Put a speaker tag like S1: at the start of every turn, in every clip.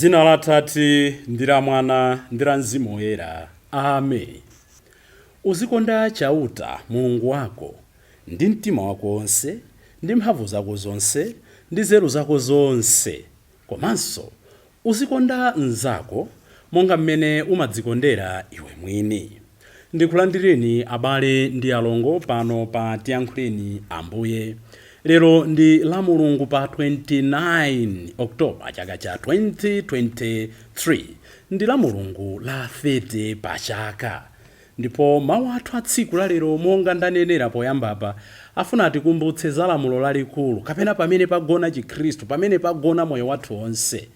S1: Zina la Tati ndi la Mwana ndi la Mzimu Woyera. Amen. Uzikonda chauta Mulungu wako ndi mtima wako wonse, ndi mphamvu zako zonse, ndi nzeru zako zonse. Komanso uzikonda mnzako monga mmene umadzikondera iwe mwini. Ndikulandireni abale ndi alongo pano pa Tiyankhuleni Ambuye. Lero ndi Lamulungu pa 29 Oktoba chaka cha 2023. Ndi Lamulungu la 30 Pachaka. Ndipo mawu athu a tsiku la lero monga ndanenera poyambapa afuna atikumbutse za lamulo lalikulu kapena pamene pagona Chikhristu, pamene pagona moyo wathu wonse.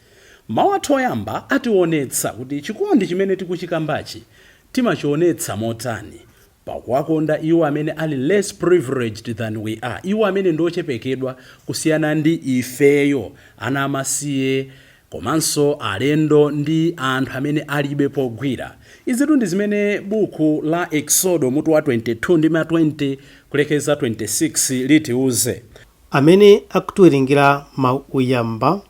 S1: Mawu athu oyamba ationetsa kuti chikondi chimene tikuchikambachi timachionetsa motani pakuwakonda iwo amene ali less privileged than we are, iwo amene ndochepekedwa kusiyana ndi ifeyo, ana amasiye komanso alendo ndi anthu amene alibe pogwira. Izitu ndi zimene buku la Exodo mutu wa 22 ndi 20 kulekeza 26 litiuze.
S2: Amene akutiwerengera mawu oyamba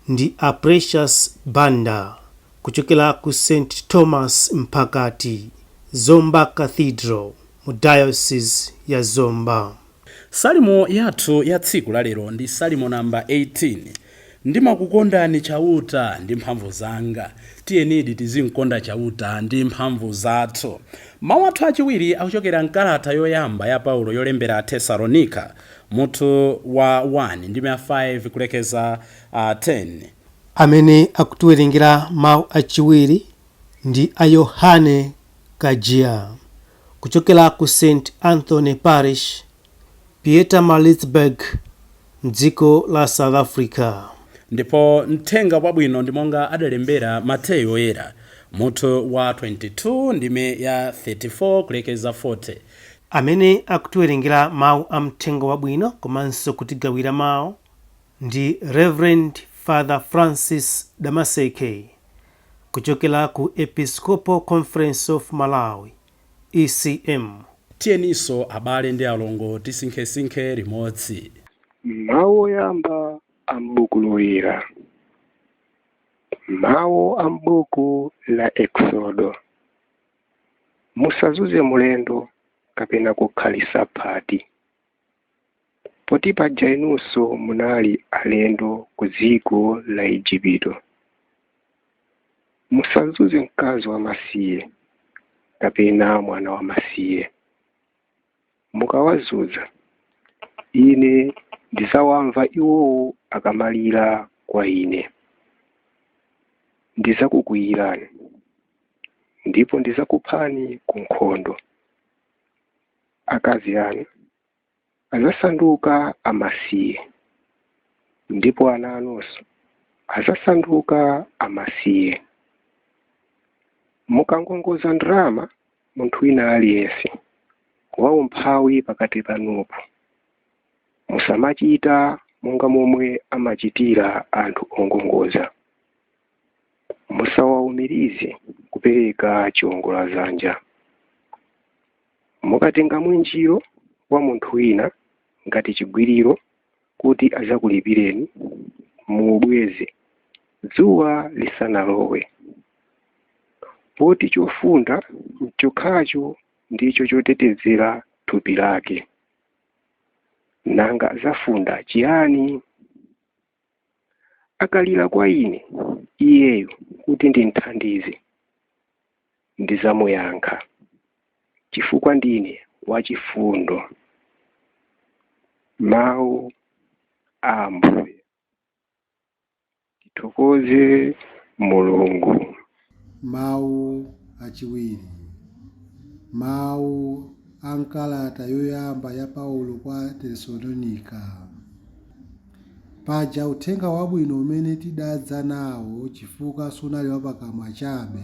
S2: ndi a Precious Banda kuchokera ku St. Thomas Mpakati, Zomba Cathedral mu Diocese ya Zomba.
S1: Salimo yathu ya tsiku la lero ndi Salimo namba 18. Ndimakukondani chauta ndi mphamvu zanga. Tiyenidi tizimkonda chauta ndi mphamvu zathu. Mawu athu achiwiri akuchokera mkalata yoyamba ya Paulo yolembera Tesalonika mutu wa 1 ndi 5 kulekeza 10.
S2: Amene akutiwerengera mawu achiwiri ndi a Yohane Kajia kuchokera ku St. Anthony Parish, Pietermaritzburg, mdziko la South Africa.
S1: Ndipo mthenga wabwino ndi monga adalembera Mateyu Woyera mutu wa 22 ndime ya 34 kulekeza 40.
S2: Amene akutiwerengera mawu a mthenga wabwino komanso kutigawira mawu ndi Reverend Father Francis Damaseke kuchokera ku Episcopal Conference of Malawi, ECM.
S1: Tiyeniso abale ndi alongo tisinkhesinkhe limodzi.
S3: Mawu oyamba a m'buku loyera. Mawu a m'buku la Exodo. Musazunze mulendo kapena kukhalisa phati, poti paja inunso munali alendo ku dziko la Igupto. Musazunze mkazi wamasiye kapena mwana wamasiye. Mukawazunza, ine ndizawamva iwowo akamalira kwa ine. Ndizakukwiyirani ndipo ndizakuphani ku nkhondo. Akazi anu azasanduka amasiye ndipo ana anunso azasanduka amasiye. Mukangongoza ndalama munthu wina aliyense waumphawi pakati panupo, musamachita monga momwe amachitira anthu ongongoza. Musawawumirize kupereka chiwongolazanja. Mukatenga mwinjiro wa munthu wina ngati chigwiriro kuti azakulipireni, muubweze dzuwa lisanalowe. Poti chofunda chokhacho ndicho chotetezera thupi lake. Nanga zafunda chiyani? Akalira kwa ine iyeyo kuti ndimthandize, ndizamuyankha, chifukwa ndine wachifundo. Mawu a Ambuye. Tithokoze Mulungu.
S4: Mawu achiwiri. Mawu a mkalata yoyamba ya Paulo kwa Tesalonika. Paja uthenga wabwino umene tidadza nawo chifukwa sunali wapakamwa chabe,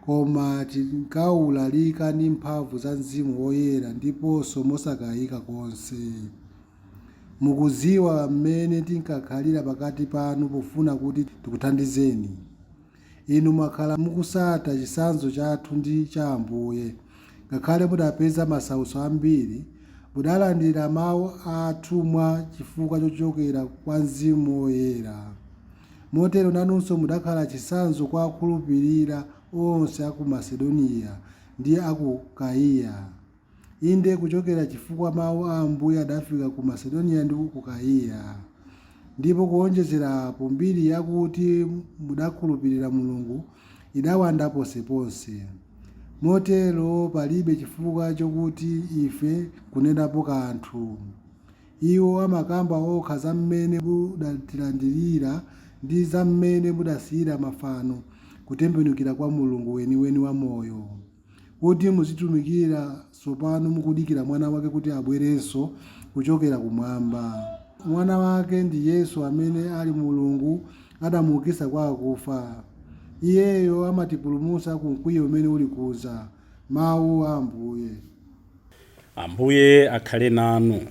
S4: koma tinkawulalika ndi mphamvu za Mzimu Woyera ndiponso mosakayika konse. Mukudziwa mmene tinkakhalira pakati panu pofuna kuti tikuthandizeni. Inu mwakhala mukusata chitsanzo chathu ndi cha Ambuye, ngakhale mudapeza masautso ambiri, mudalandira mawu athu mwa chifukwa chochokera kwa Mzimu Woyera. motero nanunso mudakhala chitsanzo kwa akhulupirira onse aku Masedoniya ndi aku Kaiya. Inde kuchokera chifukwa mawu a Ambuye adafika ku Masedoniya ndi ku Kaiya. Ndipo kuonjezera apo, mbiri yakuti mudakhulupirira Mulungu idawanda ponseponse. Motero palibe chifukwa chokuti ife kunenapo kanthu. Iwo amakamba okha za mmene mudatilandirira ndi za mmene mudasiyira mafano kutembenukira kwa Mulungu weniweni wa moyo, kuti muzitumikira tsopano mukudikira mwana wake kuti abwerenso kuchokera kumwamba. Mwana wake ndi Yesu amene ali Mulungu adamuukitsa kwa akufa. Iyeyo amatipulumutsa ku mkwiyo umene uli kuza. Mawu a Ambuye.
S1: Ambuye akhale nanu.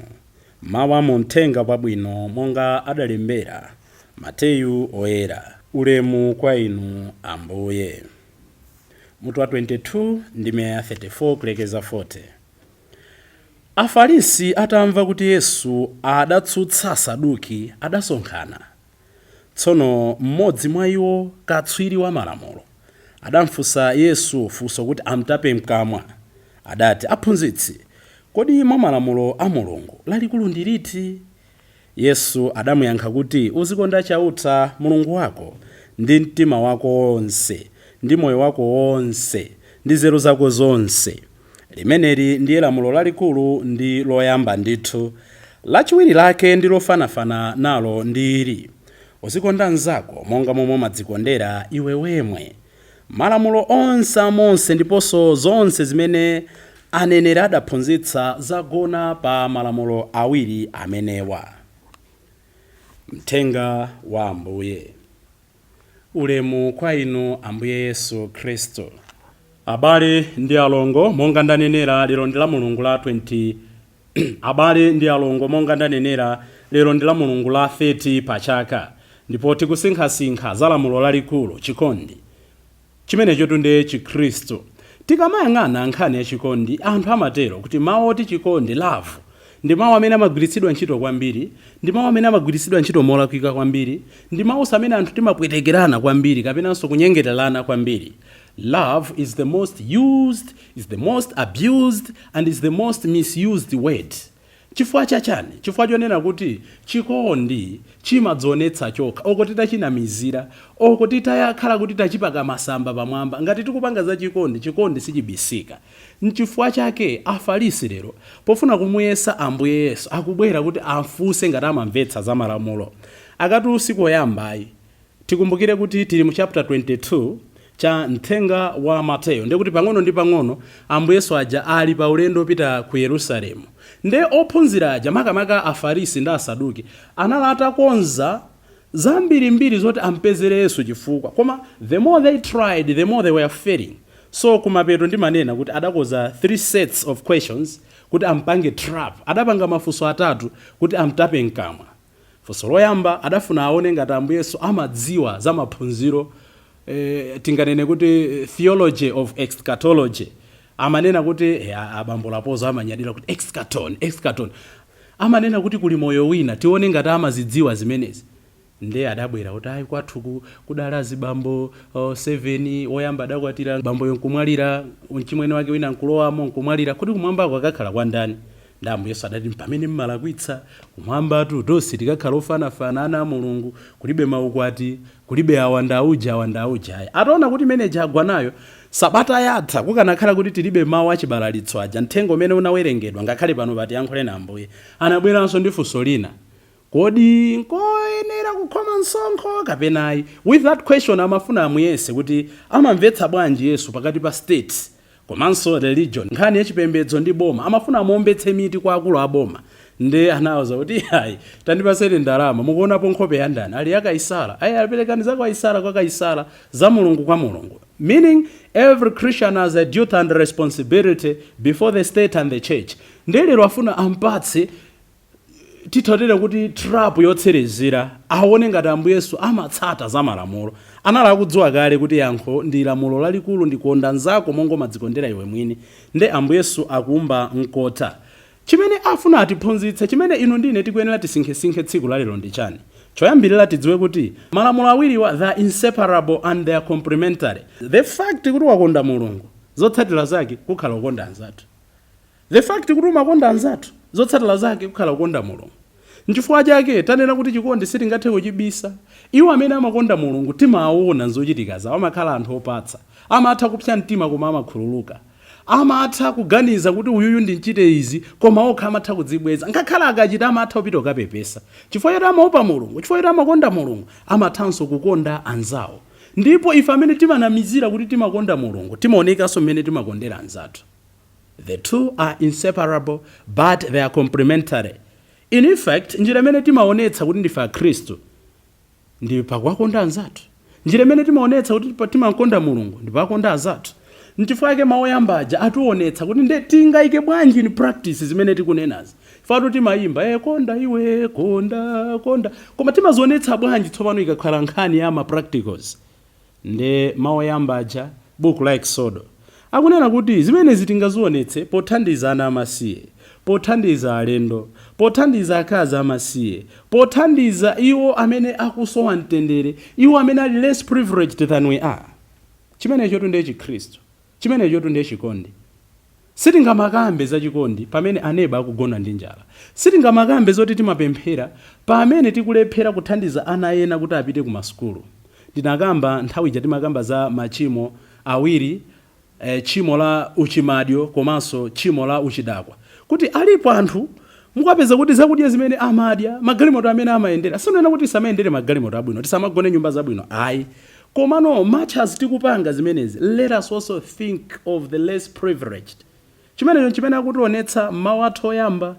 S1: Mawu a Uthenga Wabwino monga adalembera Mateyu oyera. Ulemu kwa inu Ambuye. Mutu wa 22 ndime ya 34 kulekeza 40. Afarisi atamva kuti Yesu adatsutsa Asaduki adasonkhana. Tsono mmodzi mwa iwo, katswiri wa malamulo, adamfunsa Yesu funso kuti amtape mkamwa. Adati, aphunzitsi, kodi mwa malamulo a Mulungu lalikulu ndi liti? Yesu adamuyankha kuti, uzikonda chauta Mulungu wako ndi mtima wako wonse, ndi moyo wako wonse, ndi nzeru zako zonse. Limeneli ndiye lamulo lalikulu ndi loyamba ndithu. Lachiwiri lake ndi lofanafana nalo ndi ili: uzikonda Zako monga momwe umadzikondera iwe wemwe. Malamulo onse amonse ndiponso zonse zimene aneneri adaphunzitsa zagona pa malamulo awiri amenewa. Mthenga wa Ambuye. Ulemu kwa inu Ambuye Yesu Khristu. Abale ndi alongo, monga ndanenera lero ndi Lamulungu la 20 abale ndi alongo, monga ndanenera lero ndi Lamulungu la 30 Pachaka, ndipo tikusinkhasinkha za lamulo lalikulu, chikondi, chimenecho tunde Chikhristu. Tikamayang'ana nkhani ya chikondi, anthu amatero kuti mawu oti chikondi, love, ndi mawu amene amagwiritsidwa ntchito kwambiri, ndi mawu amene amagwiritsidwa ntchito molakwika kwambiri, ndi mawu amene anthu timapwetekerana kwambiri kapenanso kunyengererana kwambiri. Love is the most used, is the most abused, and is the most misused word. Chifukwa chachani? Chifukwa chonena kuti chikondi chimadzionetsa chokha, oko titachinamizira, oko titayakhala kuti tachipaka masamba pamwamba. Ngati tikupanga za chikondi, chikondi sichibisika. N'chifukwa chake Afarisi lero pofuna kumuyesa Ambuye Yesu akubwera kuti afunse ngati amamvetsa za malamulo. Akati usiku woyambayi tikumbukire kuti tili mu chapter 22 cha mthenga wa Mateyu, ndikuti pang'ono ndi pang'ono Ambuye Yesu aja ali pa ulendo opita ku Yerusalemu. Nde ophunzira aja makamaka Afarisi ndi Asaduki analata konza zambirimbiri zoti ampezere Yesu chifukwa, koma the more they tried, the more they were failing. So kumapeto ndi manena kuti adakoza 3 sets of questions kuti ampange trap. Adapanga mafunso atatu kuti amtape mkamwa. Funso loyamba adafuna aone ngati Ambuye Yesu amadziwa za maphunziro, tinganene kuti theology of eschatology. Amanena kuti abambo lapozo amanyadira kuti excaton. Amanena kuti kuli moyo wina, tione ngati amazidziwa zimenezi. Nde adabwera kuti ayi kwathu kudala zibambo 7, oyamba adakwatira bambo yonkumwalira, chimwene wake wina nkulowamo nkumwalira, kuti kumwamba kwakakhala kwa ndani? Nda Ambuye Yesu adati, pamene mmalakwitsa kumwamba tonse tikakhala ofanafana a Mulungu, kulibe maukwati, kulibe awanda auja. Ataona kuti meneja agwanayo, sabata yatha kukanakhala kuti tilibe mawu achibalalitso aja, mthengo umene unawerengedwa ngakhale pano pati yankhule na Ambuye. Anabweranso ndi funso lina, kodi nkoyenera kukhoma msonkho kapenayi? With that question amafuna amuyese kuti amamvetsa bwanji Yesu pakati pa state komanso religion, nkhani yachipembedzo ndi boma. Amafuna amuombetse miti kwa akulu a boma. Nde anawuza kuti hayi tandipaseni ndalama, mukuonapo nkhope ya ndani? Ali ya Kaisara. Ayi aperekani za Kaisara kwa Kaisara, za Mulungu kwa Mulungu. Meaning every Christian has a duty and responsibility before the state and the church. Nde lero afuna ampatse titotera kuti trap yotserezera, aone ngati Ambuye Yesu amatsata za malamulo. Anala kudziwa kale kuti yankho ndi lamulo lalikulu ndi kukonda Zako monga umadzikondera iwe mwini. Nde Ambuye Yesu akumba mkota. Chimene afuna atiphunzitse, chimene inu ndine tikuyenera tisinkhesinkhe tsiku la lero ndi chani? choyambirira tidziwe kuti malamulo awiriwa they are inseparable and they are complementary. The fact kuti wakonda Mulungu, zotsatira zake kukhala kukonda anzathu. The fact kuti umakonda anzathu, zotsatira zake kukhala kukonda Mulungu. Nchifukwa chake tanena kuti chikondi sitingathe kuchibisa. Iwo amene amakonda Mulungu timaona zochitika zawo, amakhala anthu opatsa, amatha kupsa mtima koma amakhululuka, amatha kuganiza kuti uyuyu ndinchite izi koma okha amatha kudzibweza, ngakhala akachita amatha kupita kukapepesa. Chifukwa choti amaopa Mulungu, chifukwa choti amakonda Mulungu, amathanso kukonda anzawo. Ndipo ife amene timanamizira kuti timakonda Mulungu timaonekanso mmene timakondera anzathu. The two are inseparable but they are complementary. In effect, njira imene timaonetsa kuti ndife Khristu ndi pakukonda anzathu. Njira imene timaonetsa kuti timakonda Mulungu ndi pakukonda anzathu. Nchifukwa chake mawu oyambaja atiwonetsa kuti nde tingayike bwanji in practice zimene tikunenazi. Fatu timayimba konda iwe konda konda, koma timazionetsa bwanji tsopano ikakhala nkhani ya ma practicals. Nde mawu oyambaja buku la Exodo akunena kuti zimene zitingazionetse pothandiza ana amasiye, pothandiza alendo, pothandiza akazi amasiye, pothandiza iwo amene akusowa mtendere, iwo amene ali less privileged than we are. Chimenecho ndiye Chikhristu, chimenecho ndiye chikondi. Sitingamakambe za chikondi pamene aneba akugona ndi njala. Sitingamakambe zoti timapemphera pamene tikulephera kuthandiza ana ena kuti apite ku masukulu. Ndinakamba nthawi ija timakamba za machimo awiri, chimo la uchimadyo komanso chimo la uchidakwa. Kuti alipo anthu mukapeza kuti zakudya zimene amadya, magalimoto amene amayendera, sinena kuti samayendere magalimoto abwino, tisamagone nyumba zabwino, ayi. Komano much as tikupanga zimenezi, let us also think of the less privileged. Chimenecho chimene akutionetsa mawu athu oyamba,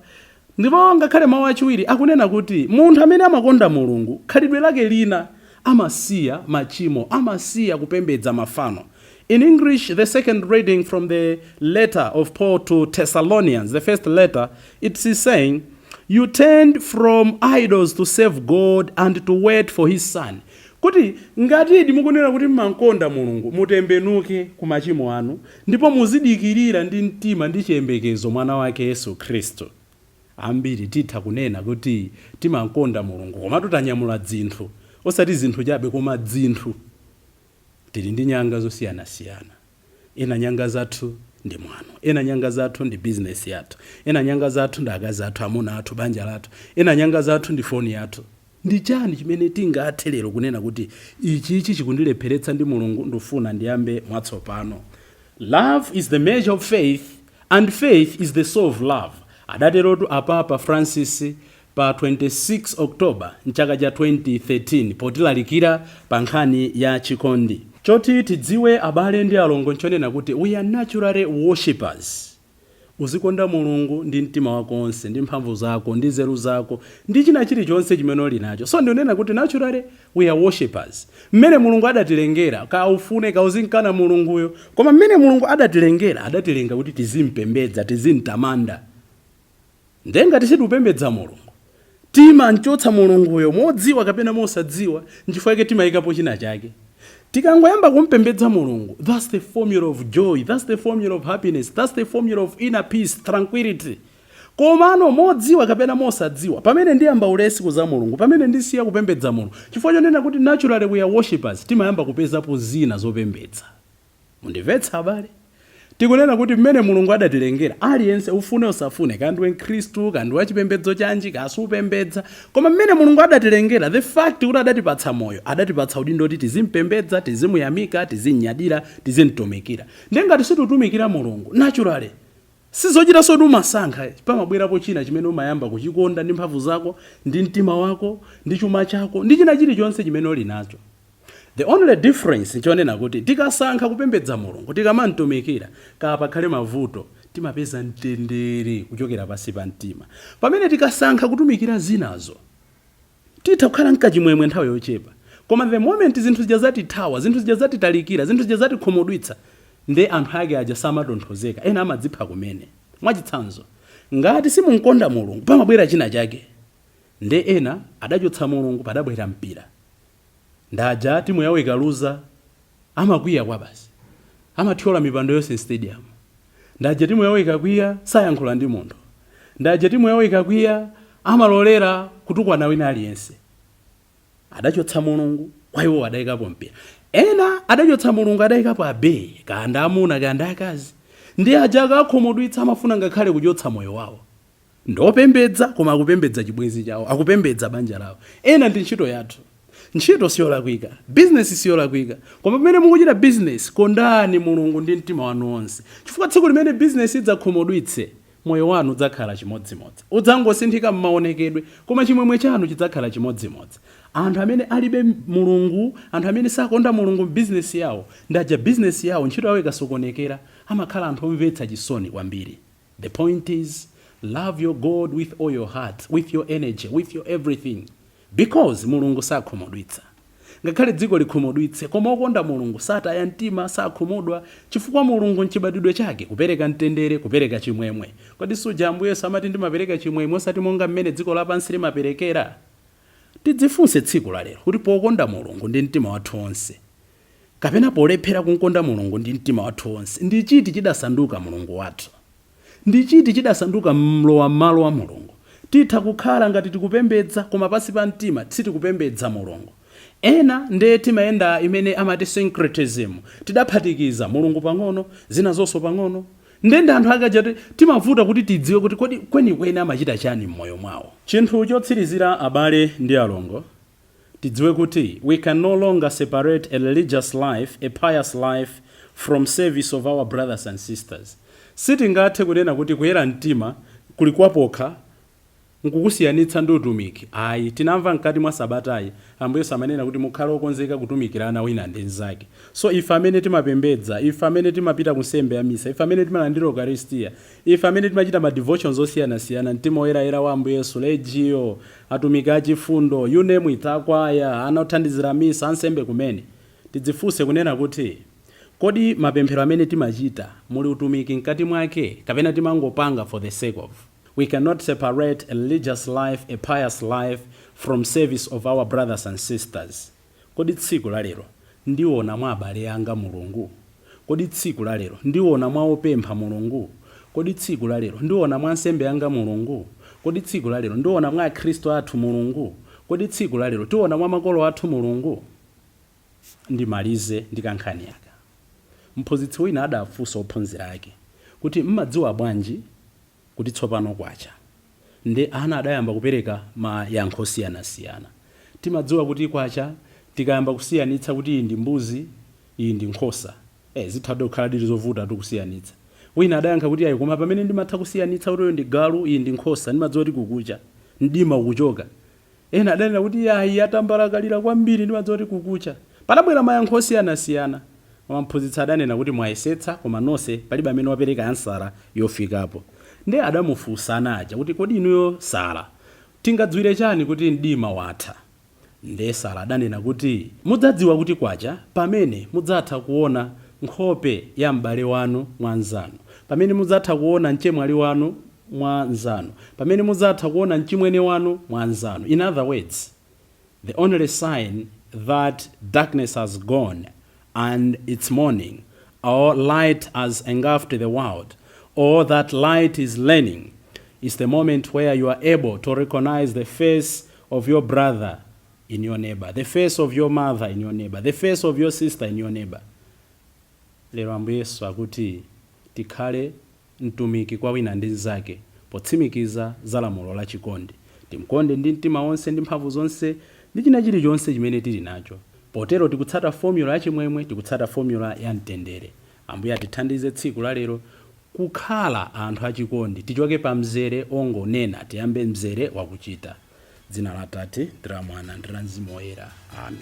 S1: ndipo ngakhale mawu achiwiri akunena kuti munthu amene amakonda Mulungu khalidwe lake lina amasiya machimo, amasiya kupembedza mafano. In English, the second reading from the letter of Paul to Thessalonians, the first letter, it is saying, you turned from idols to serve God and to wait for his son. Kuti ngati mukunena kuti mmankonda Mulungu, mutembenuke ku machimo anu, ndipo muzidikirira ndi mtima ndi chiyembekezo mwana wake Yesu Khristu. Ambiri titha kunena kuti timankonda Mulungu, koma tutanyamula dzinthu, osati zinthu chabe koma dzinthu. Tili ndi nyanga zosiyana-siyana. Ena nyanga zathu ndi mwano, ena nyanga zathu ndi business yathu, ena nyanga zathu ndi akazi athu, amuna athu, banja lathu, ena nyanga zathu ndi foni yathu. Ndi chani chimene tingathe lero kunena kuti ichi chikundilepheretsa ndi Mulungu ndifuna ndiyambe mwatsopano. Love is the measure of faith and faith is the soul of love. Adaterotu apapa Francis pa 26 October mchaka cha 2013 potilalikira pa nkhani ya chikondi. Choti tidziwe abale ndi alongo nchonena kuti we are naturally worshippers. Uzikonda Mulungu ndi mtima wako onse, ndi mphamvu zako, ndi nzeru zako, ndi china chilichonse chimene uli nacho. So ndionena kuti naturally we are worshippers. Mmene Mulungu adatilengera, ka ufune ka uzinkana Mulunguyo, koma mmene Mulungu adatilenga kuti tizimpembedza, tizimtamanda. Ndenga tisitupembedza Mulungu, timanchotsa Mulunguyo modziwa kapena mosadziwa, nchifukwa chake timayikapo china chake. Tikangoyamba kumpembedza Mulungu, that's the formula of joy, that's the formula of happiness, that's the formula of inner peace, tranquility. Komano modziwa kapena mosadziwa, pamene ndiyamba ulesi kuza Mulungu, pamene ndisiya kupembedza Mulungu, chifukwa chonena kuti naturally we are worshippers, timayamba kupezapo zina zopembedza. Mundimvetsa abale? Tikunena kuti mmene Mulungu adatilengera, aliyense ufune usafune, kandi we Khristu, kandi wachipembedzo chanji, kasupembedza, koma mmene Mulungu adatilengera, the fact kuti adatipatsa moyo, adatipatsa udindo kuti tizimpembedza, tizimuyamika, tizinyadira, tizimtumikira. Ndengati situtumikira Mulungu, naturally sizochita sodi umasankha, pamabwerapo china chimene umayamba kuchikonda ndi mphamvu zako, ndi mtima wako, ndi chuma chako, ndi china chilichonse chimene uli nacho. The only difference nchonena kuti tikasankha kupembedza Mulungu, tikamantumikira, kapa khale mavuto, timapeza mtendere kuchokera pasi pa mtima. Pamene tikasankha kutumikira zinazo, titha kukhala mkachimwemwe nthawi yochepa. Koma the moment zinthu zijazatithawa, zinthu zijazatitalikira, zinthu zijazatikhumudwitsa, nde anthu ake aja samatonthozeka, ena amadzipha kumene. Mwachitsanzo, ngati simunkonda Mulungu, pamabwera china chake, nde ena adachotsa Mulungu padabwera mpira. Ndaja timu yawo ikaluza, amakwiya kwa basi, amathyola mipando yonse stadium. Ndaja timu yawo ikakwiya, sayankhula ndi munthu. Ndaja timu yawo ikakwiya, amalolera kutukwana wina aliyense. adachotsa mulungu kwa iwo adayikapo mpira. Ena adachotsa mulungu adayikapo abe, kanda amuna kanda akazi, ndi aja akakhumudwitsa amafuna ngakhale kuchotsa moyo wawo. Ndopembedza koma akupembedza chibwenzi chawo, akupembedza banja lawo. Ena ndi ntchito yathu. Ntchito siyolakwika, business siyolakwika, koma pamene mukuchita business kondani mulungu ndi mtima wanu wonse, chifukwa tsiku limene business idzakhumudwitse moyo wanu udzakhala chimodzimodzi. Udzangosinthika m'maonekedwe koma chimwemwe chanu chidzakhala chimodzimodzi. Anthu amene alibe mulungu, anthu amene sakonda mulungu business yawo, ndaja business yawo ntchito yawo ikasokonekera, amakhala anthu omvetsa chisoni kwambiri. The point is, love your God with all your heart, with your energy, with your everything. Because mulungu sakhumudwitsa. Ngakhale dziko likhumudwitse koma okonda mulungu sataya mtima, sakhumudwa, chifukwa mulungu nchibadwidwe chake kupereka mtendere, kupereka chimwemwe. Kodi suja Ambuye Yesu amati ndimapereka chimwemwe osati monga mmene dziko lapansi limaperekera? Tidzifunse tsiku la lero kuti pokonda mulungu ndi mtima wathu wonse, kapena polephera kukonda mulungu ndi mtima wathu wonse, ndi chiti chidasanduka mulungu wathu? Ndi chiti chidasanduka mlowa m'malo wa mulungu? Titha kukhala ngati tikupembedza koma pansi pa mtima sitikupembedza mulungu. Ena ndiye timayenda imene amati syncretism, tidaphatikiza mulungu pang'ono, zina zonso pang'ono. Ndende anthu akajati timavuta kuti tidziwe kuti kodi kwenikweni amachita chani m'moyo mwawo. Chinthu chotsirizira abale ndi alongo, tidziwe kuti we can no longer separate a religious life, a pious life from service of our brothers and sisters. Sitingathe kunena kuti kuyera mtima kuli kwapokha nkukusiyanitsa ndi utumiki. Ayi, tinamva mkati mwa sabatayi Ambuye Yesu amanena kuti mukhale okonzeka kutumikirana wina ndi nzake. So ife amene timapembedza, ife amene timapita ku nsembe ya misa, ife amene timalandira Eucharistia, ife amene timachita ma devotions osiyana-siyana, mtima woyera wa Ambuye Yesu, legio, atumiki achifundo, you name it, akwaya, anothandizira misa, ansembe kumene, tidzifunse kunena kuti kodi mapemphero amene timachita muli utumiki mkati mwake kapena timangopanga for the sake of? We cannot separate a religious life, a pious life from service of our brothers and sisters. Kodi tsiku la lero ndiona mwa abale anga mulungu? Kodi tsiku la lero ndiona mwa opempha mulungu? Kodi tsiku la lero ndiona mwa nsembe anga mulungu? Kodi tsiku la lero ndiona mwa Kristo athu mulungu? Kodi tsiku la lero tiona mwa makolo athu mulungu? Ndimalize ndikankhani yaka. Mphunzitsi wina adafunsa ophunzira ake kuti mmadziwa bwanji kuti tsopano kwacha? Ndi ana adayamba kupereka mayankho osiyana-siyana. Timadziwa kuti kwacha tikayamba kusiyanitsa kuti iyi ndi mbuzi, iyi ndi nkhosa. Zitha kukhala dili zovuta tikusiyanitsa. Wina adayankha kuti ayi koma pamene ndimatha kusiyanitsa kuti ndi galu, iyi ndi nkhosa, ndimadziwa kuti kukucha, mdima ukuchoka. Ena adanena kuti ayi atambalakalira kwambiri, ndimadziwa kuti kukucha. Panabwera mayankho osiyana-siyana. Mphunzitsi adanena kuti mwayesetsa koma nonse palibe amene wapereka ansara yofikapo. Ndi adamufunsa aja kuti kodi inuyo Sara tingadziwire chani kuti mdima watha? Ndi Sara adanena kuti mudzadziwa kuti kwacha pamene mudzatha kuona nkhope ya m'bale wanu mwanzanu, pamene mudzatha kuona mchemwali wanu mwanzanu, pamene mudzatha kuona mchimwene wanu mwanzanu. In other words, the only sign that darkness has gone and it's morning, or light has engulfed the world, or that light is learning, is the moment where you are able to recognize the face of your brother in your neighbor, the face of your mother in your neighbor, the face of your sister in your neighbor. Lero Ambuye Yesu akuti tikhale mtumiki kwa wina ndi nzake potsimikiza za lamulo la chikondi. Timkonde ndi mtima wonse ndi mphamvu zonse ndi china chilichonse chimene tili nacho. Potero tikutsata formula ya chimwemwe, tikutsata formula ya mtendere. Ambuye atithandize tsiku la lero kukhala anthu achikondi, tichoke pa mzere ongonena tiyambe mzere wakuchita. Dzina la Tate, ndi la Mwana, ndi la Mzimu Woyera. Amen.